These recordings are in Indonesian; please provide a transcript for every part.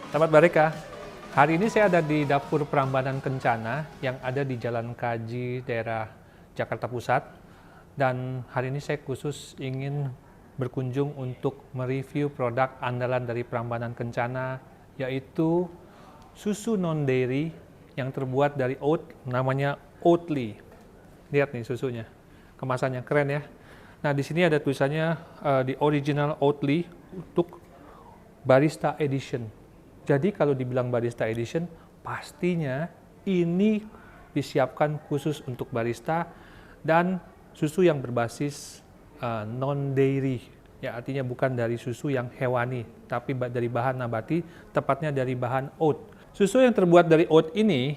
Sahabat Bareka, hari ini saya ada di Dapur Prambanan Kencana yang ada di Jalan Kaji, daerah Jakarta Pusat. Dan hari ini saya khusus ingin berkunjung untuk mereview produk andalan dari Prambanan Kencana, yaitu susu non-dairy yang terbuat dari oat, namanya Oatly. Lihat nih susunya, kemasannya keren ya. Nah, di sini ada tulisannya The Original Oatly untuk Barista Edition. Jadi kalau dibilang Barista Edition, pastinya ini disiapkan khusus untuk barista dan susu yang berbasis non-dairy. Ya, artinya bukan dari susu yang hewani, tapi dari bahan nabati, tepatnya dari bahan oat. Susu yang terbuat dari oat ini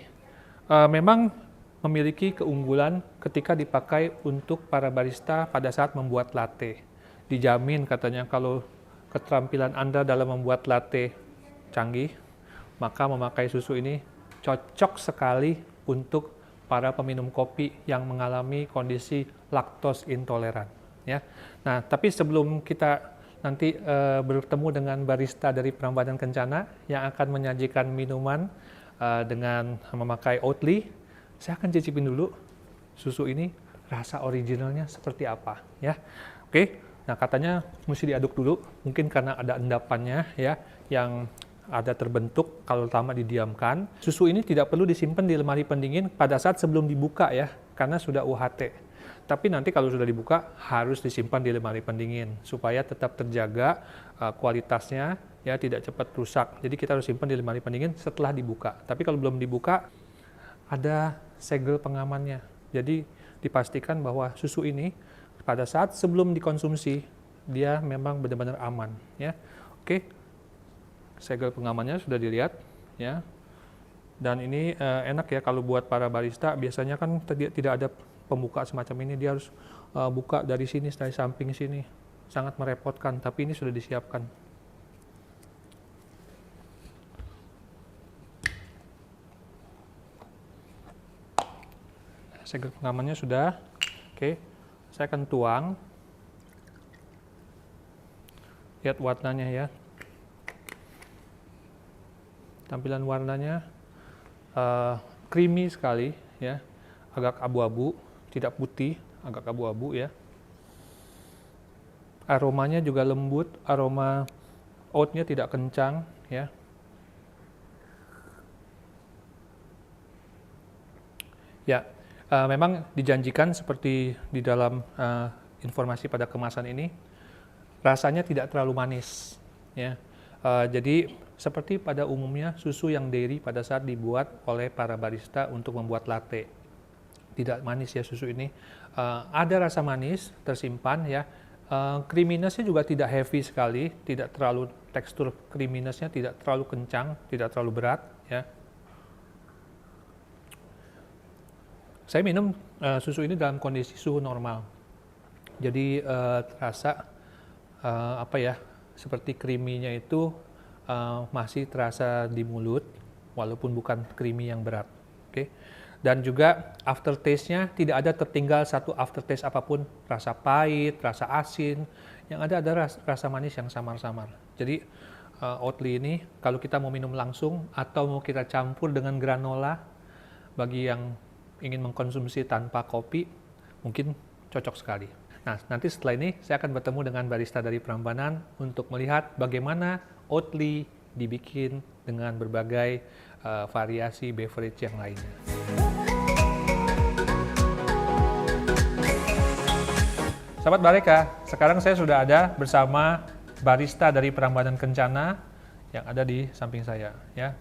memang memiliki keunggulan ketika dipakai untuk para barista pada saat membuat latte. Dijamin katanya kalau keterampilan Anda dalam membuat latte canggih, maka memakai susu ini cocok sekali untuk para peminum kopi yang mengalami kondisi laktos intoleran. Ya. Nah, tapi sebelum kita nanti bertemu dengan barista dari Prambanan Kencana yang akan menyajikan minuman dengan memakai Oatly, saya akan cicipin dulu susu ini rasa originalnya seperti apa, ya. Oke. Nah, katanya mesti diaduk dulu, mungkin karena ada endapannya ya yang ada terbentuk kalau lama didiamkan. Susu ini tidak perlu disimpan di lemari pendingin pada saat sebelum dibuka ya, karena sudah UHT. Tapi nanti kalau sudah dibuka harus disimpan di lemari pendingin supaya tetap terjaga kualitasnya ya, tidak cepat rusak. Jadi kita harus simpan di lemari pendingin setelah dibuka. Tapi kalau belum dibuka ada segel pengamannya. Jadi dipastikan bahwa susu ini pada saat sebelum dikonsumsi dia memang benar-benar aman ya. Oke. Segel pengamannya sudah dilihat ya. Dan ini enak ya kalau buat para barista, biasanya kan tidak ada pembuka semacam ini, dia harus buka dari sini, dari samping sini. Sangat merepotkan, tapi ini sudah disiapkan. Segel pengamannya sudah. Oke. Saya akan tuang. Lihat warnanya ya. Tampilan warnanya creamy sekali ya. Agak abu-abu, tidak putih, agak abu-abu ya. Aromanya juga lembut, aroma oatnya tidak kencang ya. Ya. Memang dijanjikan seperti di dalam informasi pada kemasan ini, rasanya tidak terlalu manis. Ya. Jadi seperti pada umumnya susu yang dairy pada saat dibuat oleh para barista untuk membuat latte. Tidak manis ya susu ini. Ada rasa manis tersimpan ya. Creaminess-nya juga tidak heavy sekali, tidak terlalu, tekstur creaminess-nya tidak terlalu kencang, tidak terlalu berat ya. Saya minum susu ini dalam kondisi suhu normal, jadi terasa seperti creamy-nya itu masih terasa di mulut, walaupun bukan creamy yang berat. Oke. Dan juga aftertaste-nya tidak ada tertinggal satu aftertaste apapun, rasa pahit, rasa asin, yang ada rasa manis yang samar-samar. Jadi Oatly ini kalau kita mau minum langsung atau mau kita campur dengan granola, bagi yang ingin mengkonsumsi tanpa kopi, mungkin cocok sekali. Nah, nanti setelah ini saya akan bertemu dengan barista dari Prambanan untuk melihat bagaimana Oatly dibikin dengan berbagai variasi beverage yang lainnya. Sahabat Bareka, sekarang saya sudah ada bersama barista dari Prambanan Kencana yang ada di samping saya ya.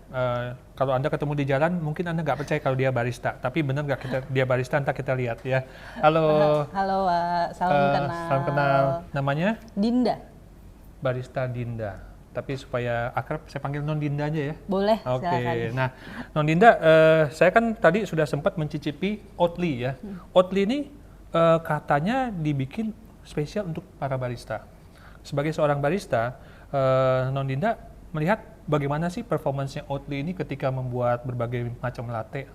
Kalau Anda ketemu di jalan mungkin Anda nggak percaya kalau dia barista, tapi benar nggak dia barista, entah kita lihat ya. Halo. Halo, salam kenal. Salam kenal. Namanya? Dinda. Barista Dinda. Tapi supaya akrab saya panggil Non Dinda aja ya. Boleh. Oke. Silakan. Nah, Non Dinda, saya kan tadi sudah sempat mencicipi Oatly ya. Oatly ini katanya dibikin spesial untuk para barista. Sebagai seorang barista, Non Dinda melihat bagaimana sih performance-nya Oatly ini ketika membuat berbagai macam latte?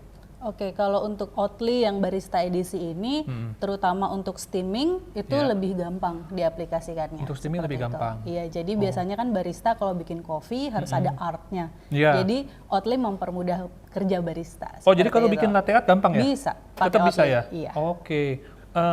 Oke, kalau untuk Oatly yang barista edisi ini, terutama untuk steaming itu Ya. lebih gampang diaplikasikannya. Untuk steaming lebih seperti itu. gampang? Iya, jadi biasanya kan barista kalau bikin kopi harus ada artnya. Iya. Jadi Oatly mempermudah kerja barista. Oh, jadi seperti kalau itu. bikin latte art gampang ya? Bisa, pakai Tetap bisa Oatly, ya? iya. Oke.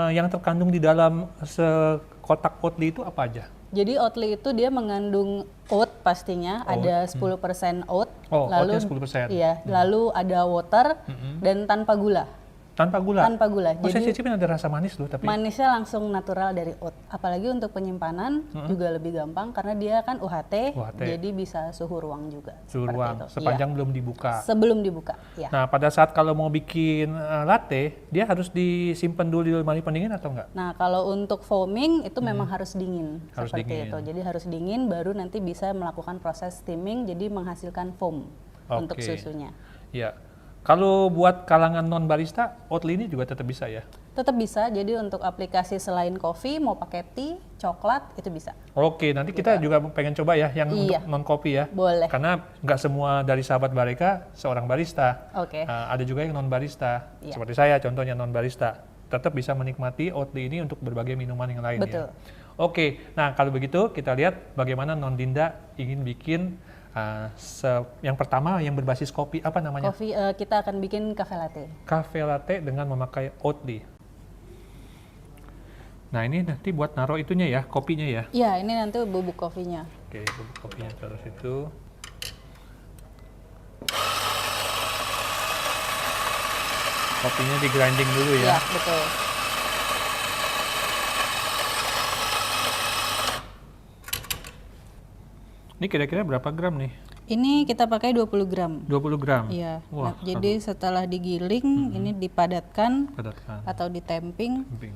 Yang terkandung di dalam sekotak Oatly itu apa aja? Jadi Oatly itu dia mengandung oat pastinya, ada 10% oat, Oh, lalu oatnya 10%. Iya, lalu ada water dan tanpa gula. Tanpa gula? Tanpa gula. Oh, saya Jadi cicipin ada rasa manis loh, tapi manisnya langsung natural dari oat. Apalagi untuk penyimpanan juga lebih gampang karena dia kan UHT, UHT. jadi bisa suhu ruang juga. suhu seperti ruang itu. sepanjang Iya. belum dibuka. Sebelum dibuka, ya. Nah, pada saat kalau mau bikin latte, dia harus disimpan dulu di lemari pendingin atau enggak? Nah, kalau untuk foaming itu memang harus dingin, Harus seperti dingin. itu. Jadi harus dingin baru nanti bisa melakukan proses steaming, jadi menghasilkan foam untuk Oke. susunya. Ya. Kalau buat kalangan non barista, Oatly ini juga tetap bisa ya? Tetap bisa. Jadi untuk aplikasi selain kopi, mau pakai tea, coklat itu bisa. Oke, nanti kita juga pengen coba ya yang Iya. untuk non kopi ya. Boleh. Karena nggak semua dari sahabat Bareka seorang barista. Oke. Ada juga yang non barista. Iya. Seperti saya contohnya non barista. Tetap bisa menikmati Oatly ini untuk berbagai minuman yang lain Betul. ya. Oke, nah kalau begitu kita lihat bagaimana non Dinda ingin bikin yang pertama yang berbasis kopi, apa namanya? Kopi kita akan bikin cafe latte. Cafe latte dengan memakai Oatly. Nah ini nanti buat naruh itunya ya, kopinya ya. Iya, ini nanti bubuk kopinya. Oke, bubuk kopinya taruh situ. Kopinya di grinding dulu ya. Iya, betul. Ini kira-kira berapa gram nih? Ini kita pakai 20 gram. 20 gram? Iya. Wah, Nah, jadi setelah digiling, ini dipadatkan padatkan. atau ditemping. Camping.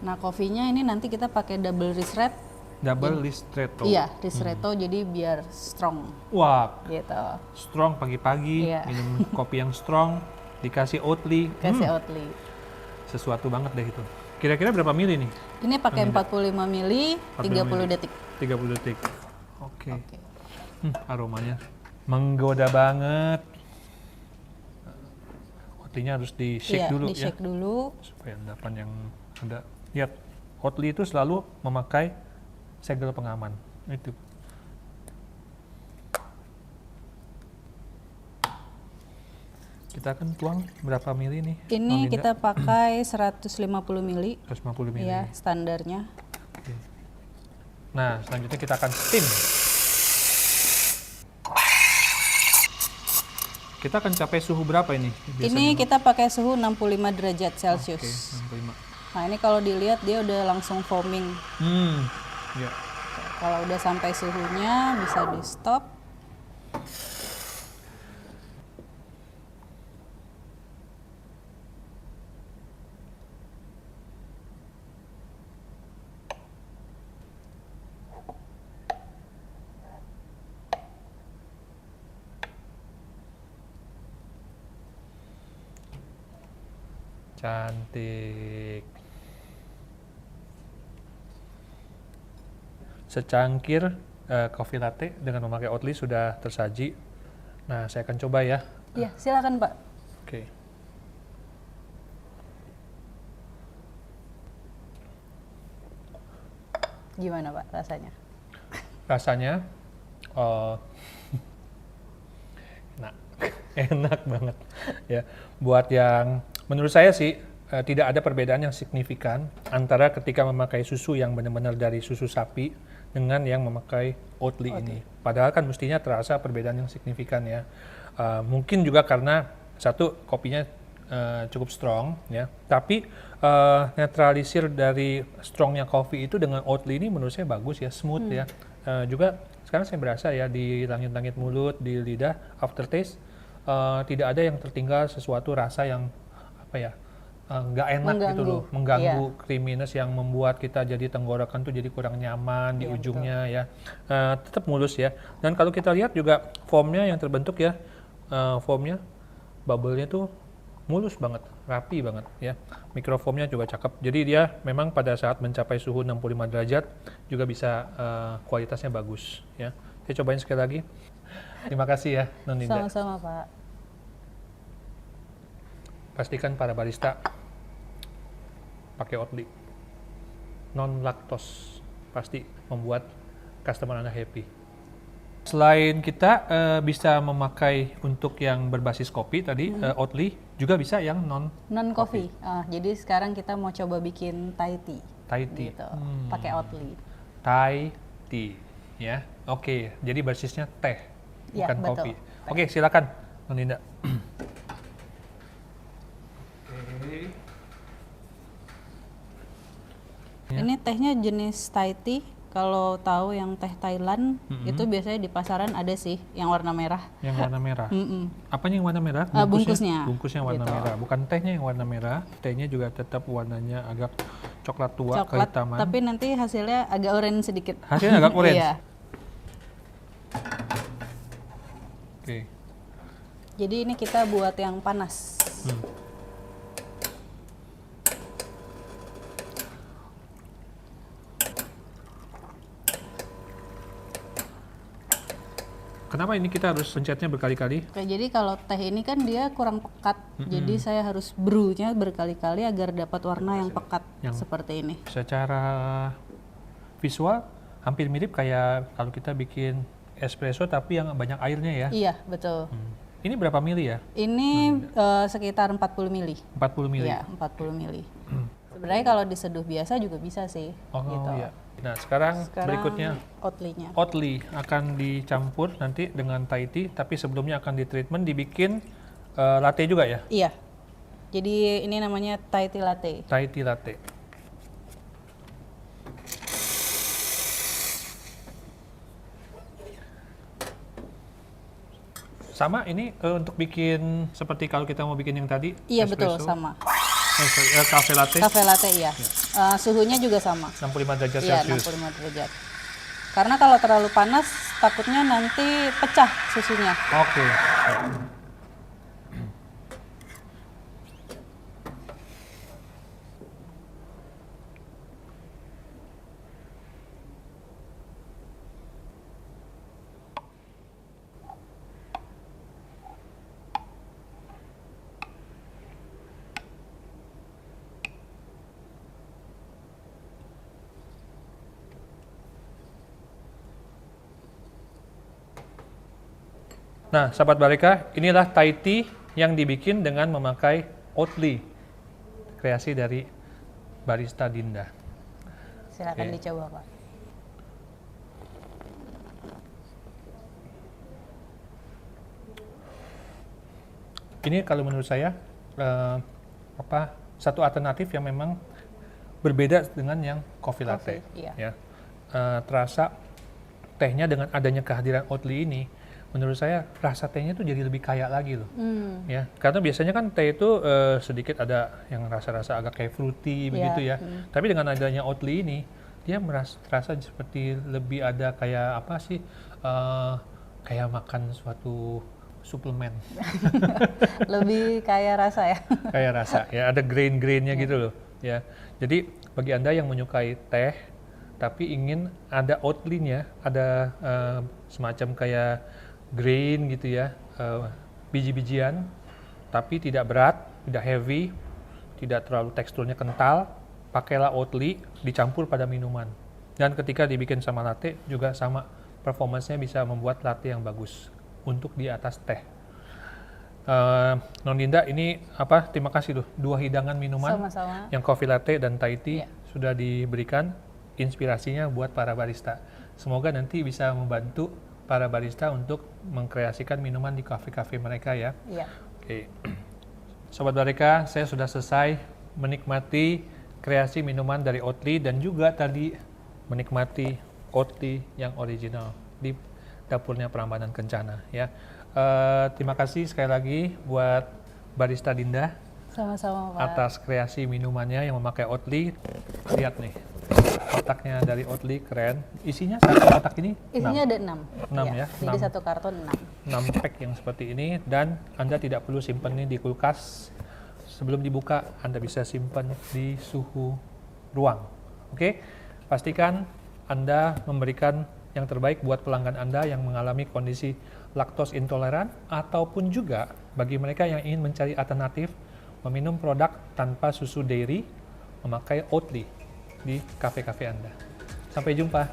Nah, kopinya ini nanti kita pakai double ristretto. Double ristretto. Iya, ristretto jadi biar strong Wah, gitu. strong pagi-pagi, Iya. minum kopi yang strong, dikasih Oatly. Kasih Oatly. Sesuatu banget deh itu. Kira-kira berapa mili nih? Ini pakai 45 mili, 30 detik. 30 detik. Oke. Oke. Aromanya menggoda banget. Oatly-nya harus di-shake Iya, dulu di ya. shake dulu. Supaya endapan yang ada. Lihat, Oatly itu selalu memakai segel pengaman. Itu. Kita akan tuang berapa mili nih? Ini Non Dinda? kita pakai 150 mili. 150 mili. Ya, standarnya. Oke. Nah, selanjutnya kita akan steam. Kita akan capai suhu berapa ini? Ini kita pakai suhu 65 derajat Oke, Celcius. 65. Nah, ini kalau dilihat dia udah langsung foaming. Ya. Kalau udah sampai suhunya bisa di stop. Cantik. Secangkir coffee latte dengan memakai Oatly sudah tersaji. Nah, saya akan coba ya. Iya, silakan Pak. Oke. Gimana Pak rasanya? Rasanya enak, enak banget ya. Buat yang menurut saya sih tidak ada perbedaan yang signifikan antara ketika memakai susu yang benar-benar dari susu sapi dengan yang memakai Oatly ini. Padahal kan mestinya terasa perbedaan yang signifikan ya. Mungkin juga karena satu kopinya cukup strong ya, tapi netralisir dari strongnya kopi itu dengan Oatly ini menurut saya bagus ya, smooth ya. Juga sekarang saya berasa ya di langit-langit mulut, di lidah, aftertaste tidak ada yang tertinggal sesuatu rasa yang apa ya, nggak enak gitu loh, mengganggu creaminess yang membuat kita jadi tenggorokan tuh jadi kurang nyaman di ujungnya ya. Tetap mulus ya. Dan kalau kita lihat juga foamnya yang terbentuk ya, foamnya, bubble-nya tuh mulus banget, rapi banget ya. Mikrofoamnya juga cakep. Jadi dia memang pada saat mencapai suhu 65 derajat juga bisa kualitasnya bagus ya. Saya cobain sekali lagi. Terima kasih ya, Non Dinda. Sama-sama, Pak. Pastikan para barista pakai Oatly. Non laktos pasti membuat customer Anda happy. Selain kita bisa memakai untuk yang berbasis kopi tadi, Oatly, juga bisa yang non Non-coffee. Jadi sekarang kita mau coba bikin Thai tea. Thai tea. Gitu. Pakai Oatly. Thai tea, ya. Oke, jadi basisnya teh, Ya, bukan betul. kopi. Oke, silakan, Non Dinda. Ya. Ini tehnya jenis Thai tea. Kalau tahu yang teh Thailand, itu biasanya di pasaran ada sih yang warna merah. Yang warna merah. Mm-mm. Apanya yang warna merah? Bungkusnya. Bungkusnya warna Gitu. merah, bukan tehnya yang warna merah. Tehnya juga tetap warnanya agak coklat tua, Coklat, kehitaman. tapi nanti hasilnya agak oranye sedikit. Hasilnya agak orange. Iya. Oke. Jadi ini kita buat yang panas. Kenapa ini kita harus pencetnya berkali-kali? Oke, jadi kalau teh ini kan dia kurang pekat, jadi saya harus brew-nya berkali-kali agar dapat warna yang pekat seperti ini. Secara visual hampir mirip kayak kalau kita bikin espresso tapi yang banyak airnya ya. Iya, betul. Ini berapa mili ya? Ini sekitar 40 mili. 40 mili. Iya, 40 mili. Sebenarnya kalau diseduh biasa juga bisa sih. Oh gitu. iya. Nah sekarang berikutnya Oatly-nya. Oatly akan dicampur nanti dengan Thai tea, tapi sebelumnya akan di treatment dibikin latte juga ya? Iya. Jadi ini namanya Thai tea latte. Thai tea latte. Sama ini untuk bikin seperti kalau kita mau bikin yang tadi? Iya betul, espresso. sama. Cafe latte Cafe latte iya. Suhunya juga sama. 65 derajat Iya, Celcius. 65 derajat. Karena kalau terlalu panas takutnya nanti pecah susunya. Oke. Nah, sahabat Bareka, inilah Thai tea yang dibikin dengan memakai Oatly, kreasi dari barista Dinda. Silakan Oke. dicoba, Pak. Ini kalau menurut saya satu alternatif yang memang berbeda dengan yang coffee latte. Iya. Ya. Terasa tehnya dengan adanya kehadiran Oatly ini, menurut saya rasa tehnya tuh jadi lebih kaya lagi loh. Ya, karena biasanya kan teh itu sedikit ada yang rasa-rasa agak kayak fruity begitu ya. Tapi dengan adanya Oatly ini, dia terasa seperti lebih ada kayak apa sih? Kayak makan suatu suplemen. Lebih kaya rasa ya. Kayak rasa ya, ada grain-grainnya gitu loh ya. Jadi bagi Anda yang menyukai teh tapi ingin ada Oatly-nya, ada semacam kayak grain gitu ya, biji-bijian tapi tidak berat, tidak heavy, tidak terlalu teksturnya kental, pakailah Oatly dicampur pada minuman. Dan ketika dibikin sama latte juga sama, performance-nya bisa membuat latte yang bagus untuk di atas teh. Non Dinda, ini terima kasih loh, 2 hidangan minuman. Sama-sama. Yang coffee latte dan Thai tea Iya. sudah diberikan inspirasinya buat para barista. Semoga nanti bisa membantu para barista untuk mengkreasikan minuman di kafe-kafe mereka ya. Iya. Oke. Sobat Bareka, saya sudah selesai menikmati kreasi minuman dari Oatly dan juga tadi menikmati Oatly yang original di dapurnya Prambanan Kencana ya. Terima kasih sekali lagi buat barista Dinda Sama-sama, Pak. atas kreasi minumannya yang memakai Oatly. Lihat nih, kotaknya dari Oatly keren. Isinya satu kotak ini Isinya ada 6. 6 ya, Jadi 6. satu karton 6. 6 pack yang seperti ini, dan Anda tidak perlu simpan ini di kulkas sebelum dibuka Anda bisa simpan di suhu ruang. Oke, pastikan Anda memberikan yang terbaik buat pelanggan Anda yang mengalami kondisi laktos intoleran ataupun juga bagi mereka yang ingin mencari alternatif meminum produk tanpa susu dairy, memakai Oatly di kafe-kafe Anda. Sampai jumpa.